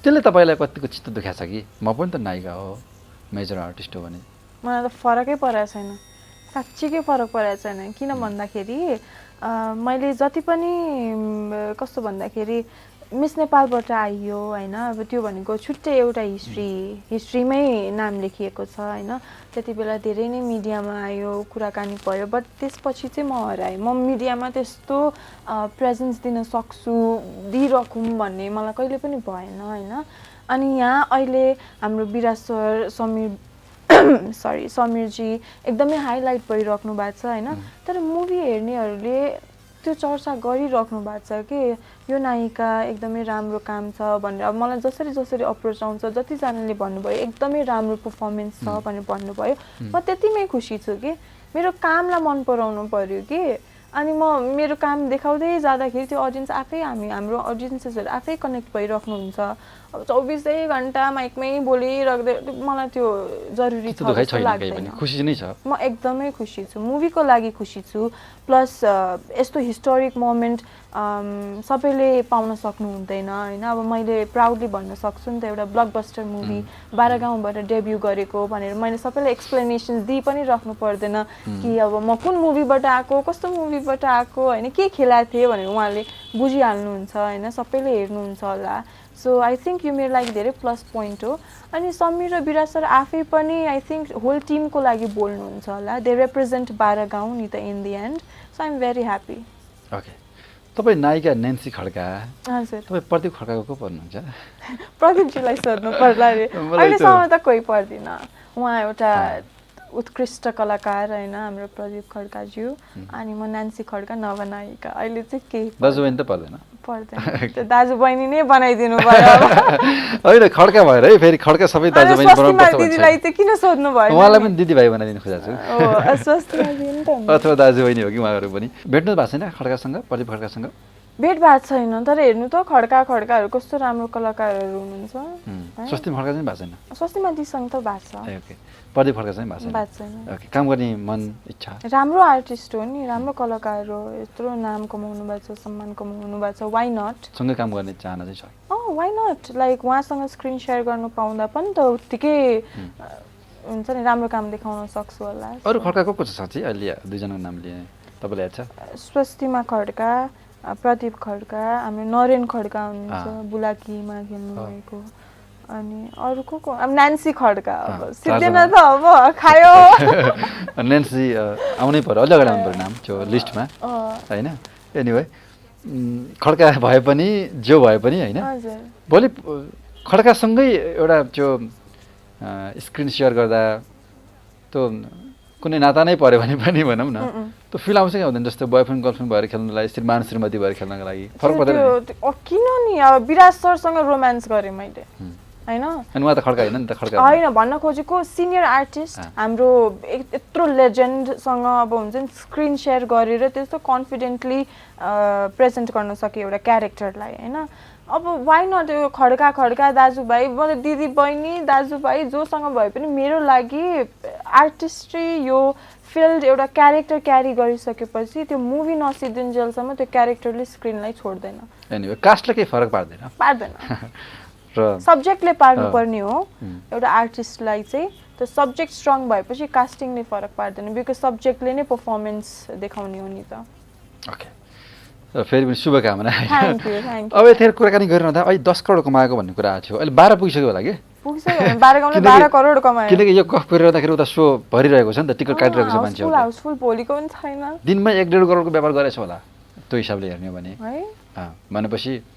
त्यसले तपाईँलाई कतिको चित्त दुखाएको छ कि म पनि त नायिका हो, मेजर आर्टिस्ट हो भने? मलाई त फरकै परेको छैन, साँच्चीकै फरक परेको छैन। किन भन्दाखेरि मैले जति पनि कस्तो भन्दाखेरि मिस नेपालबाट आइयो होइन, अब त्यो भनेको छुट्टै एउटा हिस्ट्रीमै नाम लेखिएको छ होइन। त्यति बेला धेरै नै मिडियामा आयो, कुराकानी भयो, बट त्यसपछि चाहिँ म हराएँ। म मिडियामा त्यस्तो प्रेजेन्स दिन सक्छु, दिइरखौँ भन्ने मलाई कहिले पनि भएन होइन। अनि यहाँ अहिले हाम्रो विराज सर, समीरजी एकदमै हाइलाइट भइराख्नु भएको छ होइन। तर मुभी हेर्नेहरूले त्यो चर्चा गरिराख्नु भएको छ कि यो नायिका एकदमै राम्रो काम छ भनेर। अब मलाई जसरी अप्रोच आउँछ, जतिजनाले भन्नुभयो एकदमै राम्रो पर्फर्मेन्स छ भनेर भन्नुभयो, म त्यतिमै खुसी छु कि मेरो कामलाई मन पराउनु पर्यो कि। अनि म मेरो काम देखाउँदै जाँदाखेरि त्यो अडियन्स आफै हाम्रो अडियन्सेसहरू आफै कनेक्ट भइराख्नुहुन्छ। अब 24 घन्टा माइकमै बोलिराख्दै मलाई त्यो जरुरी छ जस्तो लाग्दैन। खुसी नै छ, म एकदमै खुसी छु, मुभीको लागि खुसी छु। प्लस यस्तो हिस्टोरिक मोमेन्ट सबैले पाउन सक्नु हुँदैन होइन। अब मैले प्राउडली भन्न सक्छु नि त, एउटा ब्लकबस्टर मुभी 12 गाउँबाट डेब्यू गरेको भनेर मैले सबैलाई एक्सप्लेनेसन दिइ पनि राख्नु पर्दैन कि अब म कुन मुभीबाट आएको, कस्तो मुभीबाट आएको होइन, के खेलाएको थिएँ भनेर उहाँले बुझिहाल्नुहुन्छ होइन, सबैले हेर्नुहुन्छ होला। सो आई थिङ्क यो मेरो लागि धेरै प्लस पोइन्ट हो। अनि समीर र विराज सर आफै पनि आई थिङ्क होल टिमको लागि बोल्नुहुन्छ होला। दे रिप्रेजेन्ट 12 गाउँ नि त in the end. So I am very happy. Okay, तपाईँ नायिका नेन्सी खड्का, हजुर, तपाईँ प्रदीप खड्काको को पर्नुहुन्छ? प्रदीपजीलाई सोध्नु पर्ला अरे, अहिलेसम्म त कोही पर्दिन। उहाँ एउटा उत्कृष्ट कलाकार होइन हाम्रो प्रदीप खड्काज्यू, अनि म नेन्सी खड्का नवनायिका। अहिले चाहिँ केही दाजुबहिनी त पर्दैन? त्यो दाजुबहिनी नै बनाइदिनु भयो होइन, खड्का भएर है, फेरि खड्का सबै दाजुबहिनी बनाउनुपर्छ। दिदीलाई चाहिँ किन सोध्नु भयो? उहाँलाई पनि दिदीभाइ बनाइदिनु खोजेको छु, स्वस्तिमा अथवा दाजुबहिनी हो कि उहाँहरू पनि। भेट्नु भएको छैन खड्कासँग, प्रदीप खड्कासँग? भेट भएको छैन, तर हेर्नु त खड्काहरू कस्तो राम्रो कलाकारहरू हुनुहुन्छ। स्वस्तिमा खड्का चाहिँ भएको छैन? स्वस्तिमा दिदीसँग त भएको छ। ओके, प्रदीप खड्का चाहिँ भएको छैन? ओके, काम गर्ने मन इच्छा? राम्रो आर्टिस्ट हो नि, राम्रो कलाकार हो, यत्रो नाम कमाउनु भएको छ, सम्मान कमाउनु भएको छ, वाइ नट? सँगै काम गर्ने चाहना चाहिँ छ? वाइ नट, लाइक उहाँसँग स्क्रिन सेयर गर्नु पाउँदा पनि त उत्तिकै हुन्छ नि, राम्रो काम देखाउन सक्छु होला। अरू खड्का को छ साँच्चै अहिले दुईजनाको नाम लिए तपाईँलाई याद छ? स्वस्तिमा खड्का, प्रदीप खड्का, हाम्रो नरेन खड्का हुनुहुन्छ बुलाकीमा खेल्नुभएको, अनि अरू को अब नेन्सी खड्का। अब सिद्धिन त अब खायो। नेन्सी आउनै पर्यो, अलि अगाडि आउनु पर्यो नाम त्यो लिस्टमा होइन। एनिवे खड्का भए पनि जो भए पनि होइन, भोलि खड्कासँगै एउटा त्यो स्क्रिन सेयर गर्दा त्यो कुनै नाता नै पऱ्यो भने पनि भनौँ न, त्यो फिल आउँछ क्या हुँदैन? जस्तो बोयफ्रेन्ड गर्लफ्रेन्ड भएर खेल्नुलाई, श्रीमान श्रीमती भएर खेल्नको लागि फरक पर्दैन? किन नि, अब विराज सरसँग रोमान्स गरेँ मैले होइन, अनि उहाँ त खड्का होइन नि त? खड्का होइन भन्न खोजेको सिनियर आर्टिस्ट हाम्रो यत्रो लेजेन्डसँग अब हुन्छ नि स्क्रिन सेयर गरेर त्यस्तो कन्फिडेन्टली प्रेजेन्ट गर्न सक्यो एउटा क्यारेक्टरलाई होइन। अब वाइ नट खड्का दाजुभाइ, मतलब दिदी बहिनी दाजुभाइ जोसँग भए पनि मेरो लागि आर्टिस्ट्री यो फिल्ड एउटा क्यारेक्टर क्यारी गरिसकेपछि त्यो मुभी नसिद्धिन्जेलसम्म त्यो क्यारेक्टरले स्क्रिनलाई छोड्दैन। एनिवे कास्टले केही फरक पार्दैन र सब्जेक्टले पार्नुपर्ने हो एउटा आर्टिस्टलाई चाहिँ। त्यो सब्जेक्ट स्ट्रङ भएपछि कास्टिङले फरक पार्दैन, बिकज सब्जेक्टले नै पर्फर्मेन्स देखाउने हो नि त। ओके, फेरि पनि शुभकामना। Thank you. अब यतिखेर कुराकानी गरिरहँदा अहिले 10 करोड कमाएको भन्ने कुरा आएको थियो, अहिले 12 पुगिसक्यो होला कि? पुगिसक्यो, 12 गाउँले 12 करोड कमायो। किनकि यो कफ परिरहँदाखेरि उता सो भरिरहेको छ नि त, टिकट काटिरहेको छ मान्छेहरू। हाउसफुल भोलिको पनि छैन, दिनमा 1.5 करोडको व्यापार गरेछ होला त्यो हिसाबले हेर्ने हो भने है। भनेपछि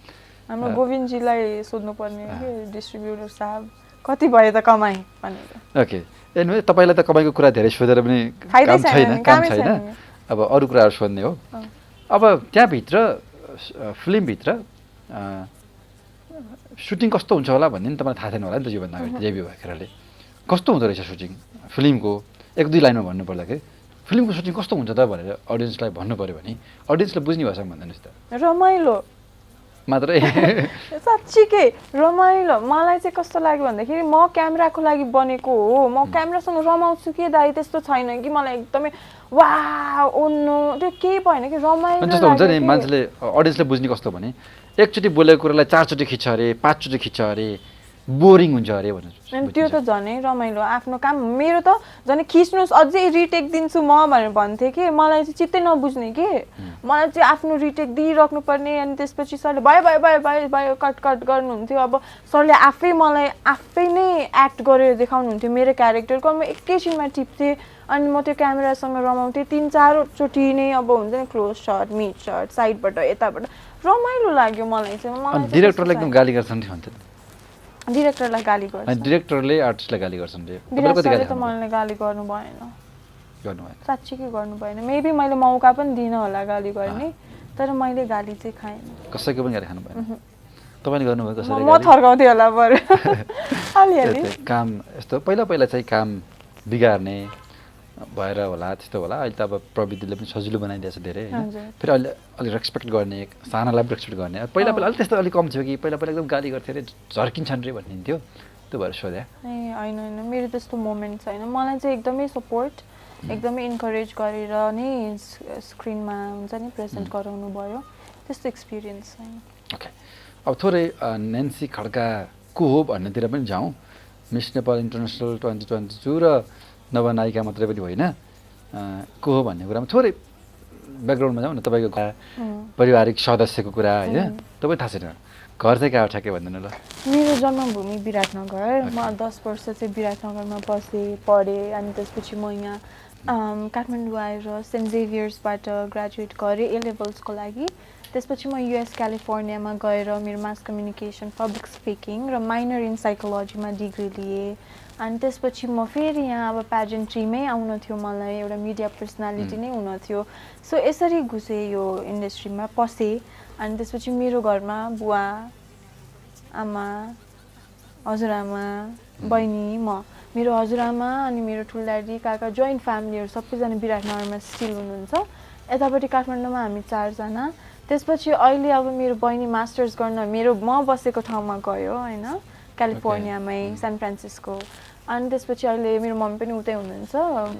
हाम्रो गोविन्दजीलाई सोध्नुपर्ने हो कि डिस्ट्रिब्युटर साहब कति भयो त कमाइ भनेर। ओके, एनिवे तपाईँलाई त कमाइको कुरा धेरै सोधेर पनि काम छैन, अब अरू कुराहरू सोध्ने हो। अब त्यहाँभित्र फिल्मभित्र सुटिङ कस्तो हुन्छ होला भन्ने नि तपाईँलाई थाहा छैन होला नि त योभन्दा अगाडि डेब्यू भएकोले। कस्तो हुँदो रहेछ सुटिङ फिल्मको? 1-2 लाइनमा भन्नुपर्दाखेरि फिल्मको सुटिङ कस्तो हुन्छ त भनेर अडियन्सलाई भन्नु पऱ्यो भने अडियन्सले बुझ्ने भाषामा भन्दिनुहोस् त रमाइलो मात्रै साँच्चीकै रमाइलो। मलाई चाहिँ कस्तो लाग्यो भन्दाखेरि म क्यामेराको लागि बनेको हो, म क्यामेरासँग रमाउँछु कि दाइ त्यस्तो छैन कि मलाई एकदमै वा ओन्नो त्यो केही भएन कि रमाइलो जस्तो हुन्छ नि मान्छेले अडियन्सले बुझ्ने कस्तो भने एकचोटि बोलेको कुरालाई 4 चोटि खिच्छ अरे 5 चोटि खिच्छ अरे बोरिङ हुन्छ अरे भनेर त्यो त झनै रमाइलो आफ्नो काम। मेरो त झन् खिच्नुहोस् अझै रिटेक दिन्छु म भनेर भन्थेँ कि मलाई चाहिँ चित्तै नबुझ्ने कि मलाई चाहिँ आफ्नो रिटेक दिइराख्नु पर्ने। अनि त्यसपछि सरले भयो भयो भयो भयो भयो कट कट गर्नुहुन्थ्यो। अब सरले आफै मलाई आफै नै एक्ट गरेर देखाउनुहुन्थ्यो मेरो क्यारेक्टरको, म एकैछिनमा टिप्थेँ अनि म त्यो क्यामेरासँग रमाउँथेँ 3-4 चोटि नै। अब हुन्छ नि क्लोज सट मिड सट साइडबाट यताबाट रमाइलो लाग्यो मलाई चाहिँ। डिरेक्टरले एकदम गाली गर्छन् नि भन्छ डिरेक्टरलाई गाली गर्छ, डिरेक्टरले आर्टिस्टलाई गाली गर्छन् रे सरले त मलाई गाली गर्नु भएन, साँच्चीकै गर्नु भएन। मेबी मैले मौका पनि दिइनँ होला गाली गर्ने, तर मैले गाली चाहिँ खाएन, कसैको पनि गाली खानु भएन। तपाईँले गर्नुभयो कसैले म थर्काउँथेँ होला बरु अलिअलि काम यस्तो पहिला चाहिँ काम बिगार्ने भएर होला त्यस्तो होला। अहिले त अब प्रविधिले पनि सजिलो बनाइदिएछ धेरै होइन, फेरि अहिले अलिक रेस्पेक्ट गर्ने सानालाई पनि रेस्पेक्ट गर्ने। पहिला अलिक त्यस्तो अलिक कम थियो कि पहिला एकदम गाली गर्थ्यो अरे झर्किन्छन् रे भनिन्थ्यो, त्यो भएर सोधे। ए होइन होइन मेरो त्यस्तो मोमेन्ट छैन। मलाई चाहिँ एकदमै सपोर्ट एकदमै इन्करेज गरेर नै स्क्रिनमा हुन्छ नि प्रेजेन्ट गराउनु भयो, त्यस्तो एक्सपिरियन्स छैन। ओके, अब थोरै नेन्सी खड्का को हो भन्नेतिर पनि जाउँ। मिस नेपाल इन्टरनेसनल 2022 र नवनायिका मात्रै पनि होइन को हो भन्ने कुरामा थोरै ब्याकग्राउन्डमा जाउँ न। तपाईँको पारिवारिक सदस्यको कुरा होइन तपाईँ थाहा छैन, घर चाहिँ कहाँ ठ्याक्कै भन्दैन ल। मेरो जन्मभूमि विराटनगर, म 10 वर्ष चाहिँ विराटनगरमा बसेँ पढेँ। अनि त्यसपछि म यहाँ काठमाडौँ आएर सेन्ट जेभियर्सबाट ग्रेजुएट गरेँ ए लेभल्सको लागि। त्यसपछि म युएस क्यालिफोर्नियामा गएर मेरो मास कम्युनिकेसन पब्लिक स्पिकिङ र माइनर इन साइकोलोजीमा डिग्री लिएँ। अनि त्यसपछि म फेरि यहाँ अब प्याजेन्ट्रीमै आउनु थियो, मलाई एउटा मिडिया पर्सनालिटी नै हुन थियो। सो यसरी घुसेँ यो इन्डस्ट्रीमा पसेँ। अनि त्यसपछि मेरो घरमा बुवा आमा हजुरआमा बहिनी म, मेरो हजुरआमा अनि मेरो ठुल्दाडी काका जोइन्ट फ्यामिलीहरू सबैजना विराटनगरमा स्टिल हुनुहुन्छ। यतापट्टि काठमाडौँमा हामी 4 जना। त्यसपछि अहिले अब मेरो बहिनी मास्टर्स गर्न म बसेको ठाउँमा गयो होइन, क्यालिफोर्नियामै सान फ्रान्सिस्को। अनि त्यसपछि अहिले मेरो मम्मी पनि उतै हुनुहुन्छ,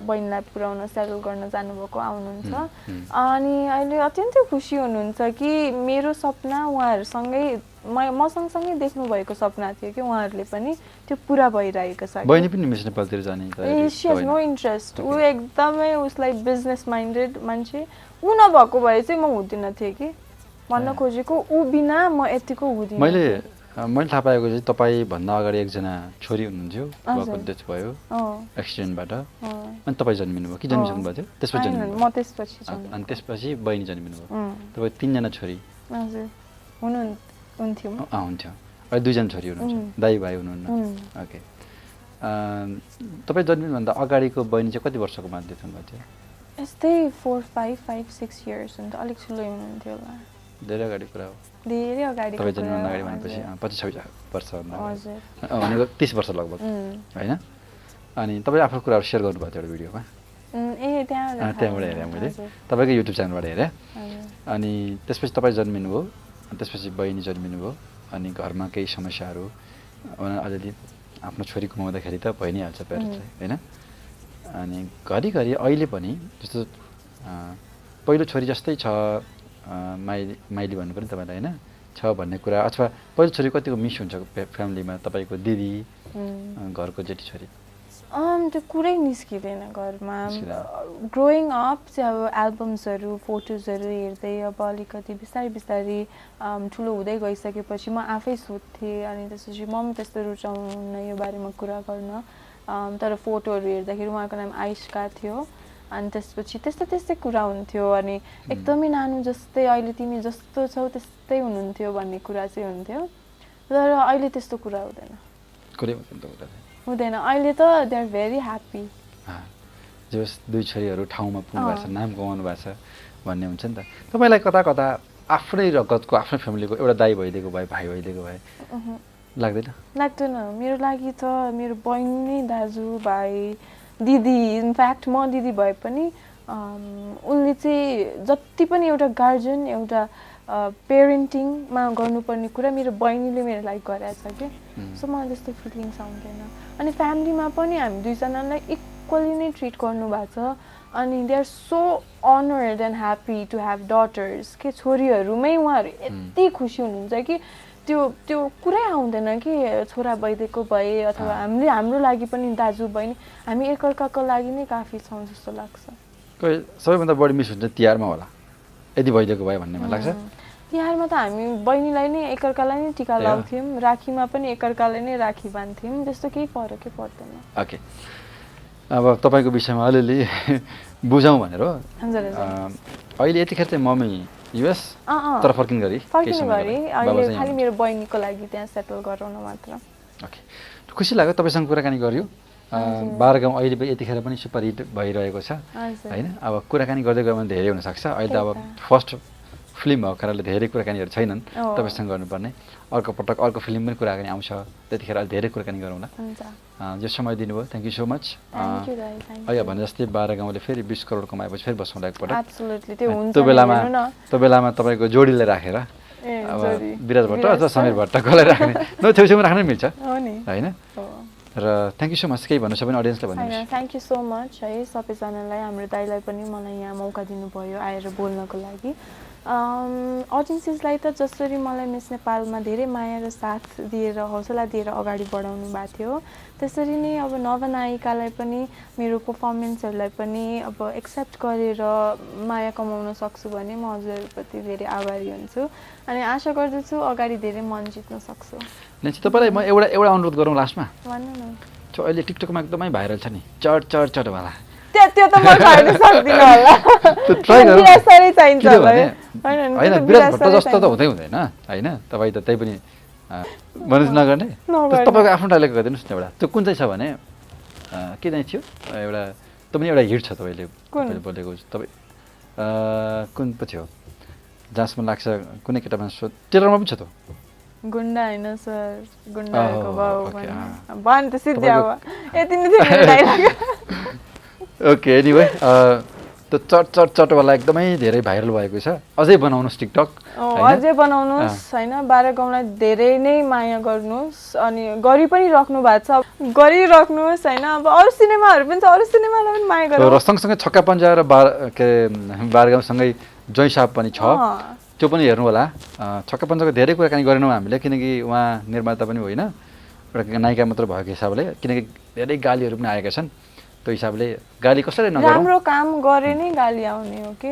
बहिनीलाई पुऱ्याउन सेटल गर्न जानुभएको आउनुहुन्छ। अनि अहिले अत्यन्तै खुसी हुनुहुन्छ कि मेरो सपना उहाँहरूसँगै म सँगसँगै देख्नु भएको सपना थियो कि उहाँहरूले पनि त्यो पुरा भइरहेको छ। बहिनी पनि मिस नेपालतिर जाने सी हेज नो इन्ट्रेस्ट, ऊ एकदमै उसलाई बिजनेस माइन्डेड मान्छे। ऊ नभएको भए चाहिँ म हुँदिनँ थिएँ कि भन्न खोजेको, ऊ बिना म यतिको हुँदिनँ। मैले थाहा पाएको चाहिँ तपाईँभन्दा अगाडि एकजना छोरी हुनुहुन्थ्यो, उहाँको डेथ भयो एक्सिडेन्टबाट, अनि तपाईँ जन्मिनु भयो कि जन्मिसक्नु भएको थियो? त्यसपछि जन्मिनु म त्यसपछि अनि त्यसपछि बहिनी जन्मिनु भयो। तपाईँ 3 जना छोरी हजुर हुनुहुन्थ्यो? हुन्थ्यो। अहिले 2 जना छोरी हुनुहुन्छ, दाइ भाइ हुनुहुन्न। ओके, तपाईँ जन्मिनुभन्दा अगाडिको बहिनी चाहिँ कति वर्षको मा डेथ हुनुभएको थियो? यस्तै 4, 5, 6 इयर्स हुन्छ, अलिक ठुलै हुनुहुन्थ्यो होला। धेरै अगाडि कुरा हो, धेरै अगाडि। तपाईँ जन्मिनुभन्दा अगाडि भनेपछि 25-26 वर्षभन्दा हजुर, भनेको 30 वर्ष लगभग होइन। अनि तपाईँ आफ्नो कुराहरू सेयर गर्नुभएको थियो एउटा भिडियोमा, त्यहाँबाट हेरेँ मैले, तपाईँको युट्युब च्यानलबाट हेरेँ। अनि त्यसपछि तपाईँ जन्मिनुभयो, अनि त्यसपछि बहिनी जन्मिनुभयो, अनि घरमा केही समस्याहरू अलिअलि आफ्नो छोरी गुमाउँदाखेरि त भइ नै हाल्छ प्यारेन्ट्सलाई होइन। अनि घरिघरि अहिले पनि जस्तो पहिलो छोरी जस्तै छ माइली भन्नु पर्ने तपाईँलाई होइन छ भन्ने कुरा, अथवा पहिलो छोरी कतिको मिस हुन्छ फ्यामिलीमा, तपाईँको दिदी घरको जेठी छोरी? त्यो कुरै निस्किँदैन घरमा। ग्रोइङ अप चाहिँ अब एल्बम्सहरू फोटोजहरू हेर्दै अब अलिकति बिस्तारै बिस्तारै ठुलो हुँदै गइसकेपछि म आफै सोध्थेँ। अनि त्यसपछि मम्मी त्यस्तो रुचाउन यो बारेमा कुरा गर्न, तर फोटोहरू हेर्दाखेरि उहाँको नाम आइस्का थियो। अनि त्यसपछि त्यस्तै कुरा हुन्थ्यो। अनि एकदमै नानु जस्तै, अहिले तिमी जस्तो छौ त्यस्तै हुनुहुन्थ्यो भन्ने कुरा चाहिँ हुन्थ्यो। तर अहिले त्यस्तो कुरा हुँदैन, अहिले त दे आर भेरी ह्याप्पी। जस 2 छोरीहरू ठाउँमा पुग्नु भएको छ, नाम कमाउनु भएको छ भन्ने हुन्छ नि त। तपाईँलाई कता कता आफ्नै रगतको आफ्नै फ्यामिलीको एउटा दाइ भइदिएको भए, भाइ भइदिएको भए लाग्दैन? लाग्दैन। मेरो लागि त मेरो बहिनी, दाजु, भाइ, दिदी, इनफ्याक्ट म दिदी भए पनि उनले चाहिँ जति पनि एउटा गार्जियन एउटा पेरेन्टिङमा गर्नुपर्ने कुरा मेरो बहिनीले मेरो लागि गरेछ कि सो मलाई त्यस्तो फिलिङ्स आउँदैन अनि फ्यामिलीमा पनि हामी दुईजनालाई इक्वली नै ट्रिट गर्नुभएको छ अनि they are so honoured and happy to have daughters के छोरीहरूमै उहाँहरू यति खुसी हुनुहुन्छ कि त्यो त्यो कुरै आउँदैन कि छोरा भइदिएको भए अथवा हाम्रो लागि पनि दाजु बहिनी हामी एकअर्काको लागि नै काफी छौँ जस्तो लाग्छ सबैभन्दा बढी मिस हुन्छ तिहारमा होला यदि भइदिएको भए भन्नेमा लाग्छ तिहारमा त हामी बहिनीलाई नै एकअर्कालाई नै टिका लाउँथ्यौँ राखीमा पनि एकअर्कालाई नै राखी बान्थ्यौँ त्यस्तो केही फरकै पर्दैन ओके अब तपाईँको विषयमा अलिअलि बुझौँ भनेर अहिले यतिखेर चाहिँ मम्मी युएस तर फर्किन गरी अहिले खालि मेरो बहिनीको लागि त्यहाँ सेटल गराउन मात्र ओके खुसी लाग्यो तपाईँसँग कुराकानी गर्यो बाह्रगाउँ अहिले यतिखेर पनि सुपर हिट भइरहेको छ होइन अब कुराकानी गर्दै गयो भने धेरै हुनसक्छ अहिले त अब फर्स्ट फिल्म भएको कारणले धेरै कुराकानीहरू छैनन् तपाईँसँग गर्नुपर्ने अर्को पटक अर्को फिल्म पनि कुराकानी आउँछ त्यतिखेर अहिले धेरै कुराकानी गरौँला जो समय दिनुभयो थ्याङ्क यू सो मच अहिले भने जस्तै बाह्रगाउँले फेरि 20 करोड कमाएपछि फेरि बसौँला एकपटक त्यो बेलामा तपाईँको जोडीलाई राखेर अब विराज भट्ट अथवा समीर भट्ट कसलाई राख्ने छेउछेउमा राख्नै मिल्छ होइन र थ्याङ्क यू सो मच केही भन्नु छ भने अडियन्सलाई भन्नु थ्याङ्क यू सो मच है सबैजनालाई हाम्रो दाइलाई पनि मलाई यहाँ मौका दिनुभयो आएर बोल्नको लागि अडियन्सेसलाई त जसरी मलाई मिस नेपालमा धेरै माया र साथ दिएर हौसला दिएर अगाडि बढाउनु भएको थियो त्यसरी नै अब नवनायिकालाई पनि मेरो पर्फर्मेन्सहरूलाई पनि अब एक्सेप्ट गरेर माया कमाउन सक्छु भने म हजुरप्रति धेरै आभारी हुन्छु अनि आशा गर्दछु अगाडि धेरै मन जित्न सक्छु नेन्सी तपाईँलाई म एउटा अनुरोध गरौँ लास्टमा भन्नु न अहिले टिकटकमा एकदमै भाइरल छ नि चट वाला त्यो त म गर्न सक्दिनँ होला बिरासरै चाहिन्छ होइन विराज भट्ट जस्तो त हुँदैन होइन तपाईँ त त्यही पनि मनोज नगर्ने तपाईँको आफ्नो डाइलग गरिदिनुहोस् न एउटा त्यो कुन चाहिँ छ भने के चाहिँ थियो एउटा त्यो पनि एउटा हिट छ तपाईँले बोलेको तपाईँ कुन पो थियो जहाँसम्म लाग्छ कुनै केटा मान्छे टेलरमा पनि छ त गुन्डा होइन सर गुन्डाको बाउ भन त सिद्धि अब यति नै थियो डाइलग ओके एनिवे त्यो चटवाला एकदमै धेरै भाइरल भएको छ अझै बनाउनुहोस् टिकटक अझै बनाउनुहोस् होइन बाह्रगाउँलाई धेरै नै माया गर्नुहोस् अनि गरि पनि राख्नु भएको छ गरिराख्नुहोस् होइन अब अरू सिनेमाहरू पनि छ अरू सिनेमालाई पनि माया गर्नु र सँगसँगै छक्का पन्जा र बाह्रगाउँसँगै जय साहब पनि छ त्यो पनि हेर्नु होला छक्का पन्जाको धेरै कुराकानी गरेनौँ हामीले किनकि उहाँ निर्माता पनि होइन एउटा नायिका मात्र भएको हिसाबले किनकि धेरै गालीहरू पनि आएका छन् त्यो हिसाबले गाली कसरी नगरौँ राम्रो काम गरे नै गाली आउने हो कि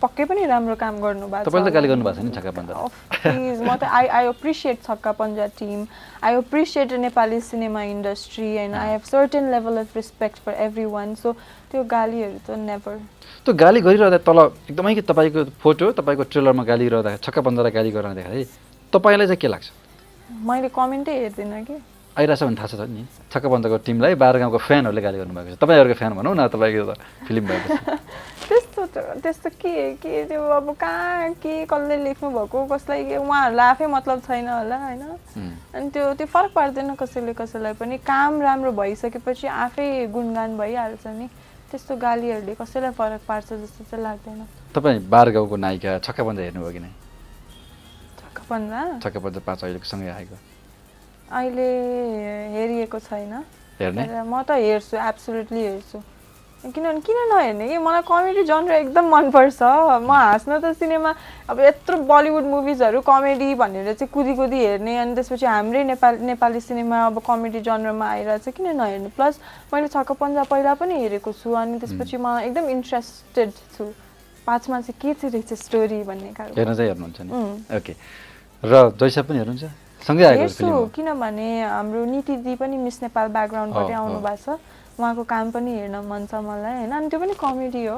पक्कै पनि राम्रो काम गर्नु भएको छ तपाईले त गाली गर्नु भएको छ नि छक्का पन्जा प्लिज म त I appreciate Chhakka Panja team I appreciate Nepali cinema industry and I have certain level of respect for everyone so त्यो गालीहरू त नेभर त्यो गाली गरिरहँदा तल एकदमै कि तपाईँको फोटो तपाईँको ट्रेलरमा गाली गरिरहँदा छक्का पन्जालाई गाली गरेर देखाए तपाईँलाई चाहिँ के लाग्छ मैले कमेन्टै हेर्दिनँ कि आइरहेछ भने थाहा छ नि छक्का पन्जाको टिमलाई बाह्रगाउँको फ्यानहरूले गाली गर्नुभएको छ तपाईँहरूको फ्यान भनौँ न तपाईँको त फिल्म भएपछि त्यस्तो के त्यो अब कहाँ के कसले लेख्नु भएको कसलाई के उहाँहरूलाई आफै मतलब छैन होला होइन अनि त्यो फरक पार्दैन कसैलाई पनि काम राम्रो भइसकेपछि आफै गुणगान भइहाल्छ नि त्यस्तो गालीहरूले कसैलाई फरक पार्छ जस्तो चाहिँ लाग्दैन तपाईँ बाह्रगाउँको नायिका छक्का पन्जा हेर्नुभयो कि नै छक्का पन्जा 5 अहिलेको सँगै आएको अहिले हेरिएको छैन हेर्ने म त हेर्छु एब्सोल्युटली हेर्छु किनभने किन नहेर्ने कि मलाई कमेडी जनर एकदम मनपर्छ म हाँस्न त सिनेमा अब यत्रो बलिउड मुभिजहरू कमेडी भनेर चाहिँ कुदी हेर्ने अनि त्यसपछि हाम्रै नेपाली सिनेमा अब कमेडी जनरमा आइरहेछ किन नहेर्ने प्लस मैले छक्का पन्जा पहिला पनि हेरेको छु अनि त्यसपछि म एकदम इन्ट्रेस्टेड छु 5 मा चाहिँ के चाहिँ रहेछ स्टोरी भन्ने खालको हेर्नुहुन्छ नि ओके र जयसा पनि हेर्नुहुन्छ सँगै आएको फिल्म हेर्छु किनभने हाम्रो नीति दी पनि मिस नेपाल ब्याकग्राउन्डबाट आउनु भएको छ उहाँको काम पनि हेर्न मन छ मलाई हैन अनि त्यो पनि कमेडी हो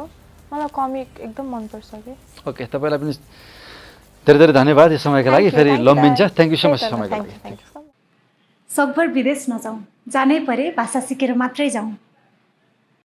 मलाई कमिक एकदम मन पर्छ के ओके तपाईलाई पनि धेरै धन्यवाद यो समयको लागि फेरि लम्बिन्छ थ्यांक यू सो मच समयको लागि सकभर विदेश नजाउँ जानै परे भाषा सिकेर मात्रै जाउँ